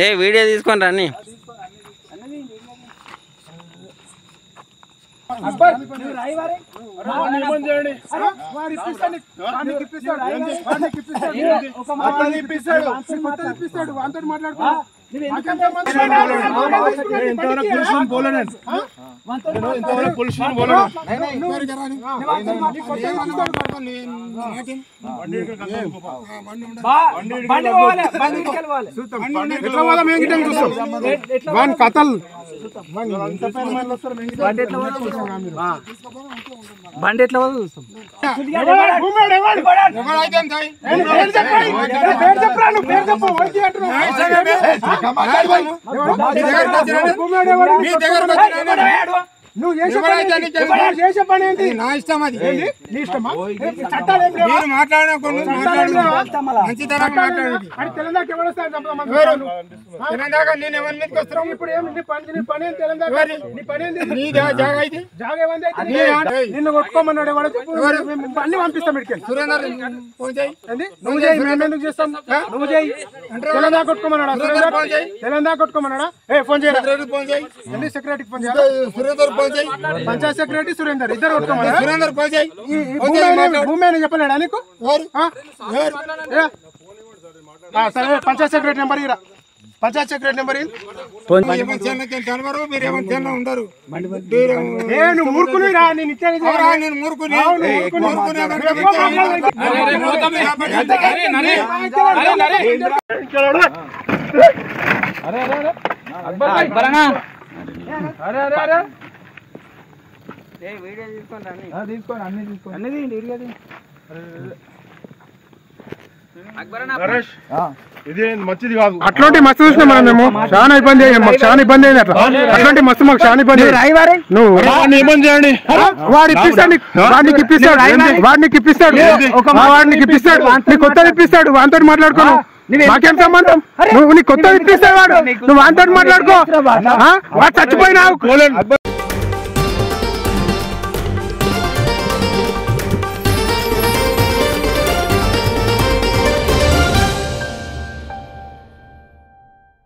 ఏ video తీసుకొని రండి. బండి ఎట్లా చూస్తాం నువ్వు చేసే పని ఏంటి? నా ఇష్టం, అది నీ ఇష్టమా? నిన్ను కొట్టుకోమన్నాడు ఎవడో చెప్పు, అన్ని పంపిస్తాం. నువ్వు చేయి, మేము ఎందుకు చేస్తాం? నువ్వు చేయి. తెలంగాణ కొట్టుకోమన్నాడా? తెలంగాణ కొట్టుకోమన్నాడా? ఫోన్ చేయాలి, సెక్రటరీకి ఫోన్ చేయాలి. పంచాయత్ సెక్రటరీ సురేందర్ ఇద్దరు సురేందర్ భూమి అని చెప్పలేడా నీకు? సరే, పంచాయత్ సెక్రటరీ నెంబర్ ఇరా. పంచాయత్ సెక్రటరీ నెంబర్ ఉండరు. నేను మూర్ఖుని రా, నేను నేను మూర్ఖుని. వీడియో తీసుకొని రండి. తీసుకోండి, అన్ని తీసుకోండి, అన్ని తీయండి. ఇది మంచిది కాదు. అట్లాంటి మస్తు చూసినాం మనం. మేము చాలా ఇబ్బంది అయ్యాం, మాకు చాలా ఇబ్బంది అయింది. అట్లాంటి మస్తు మాకు చాలా ఇబ్బంది. నువ్వు ఇబ్బంది చేయండి. వాడు ఇప్పిస్తాడు, వాడికి ఇప్పిస్తాడు, వాడికి ఇప్పిస్తాడు, వాడికి ఇప్పిస్తాడు, నీకు కొత్తది ఇప్పిస్తాడు. వాంతో మాట్లాడుకోను, మాకేం సంబంధం? నువ్వు నీ కొత్తది ఇప్పిస్తాడు వాడు, నువ్వు వాంతో మాట్లాడుకో. వాడు చచ్చిపోయినావు.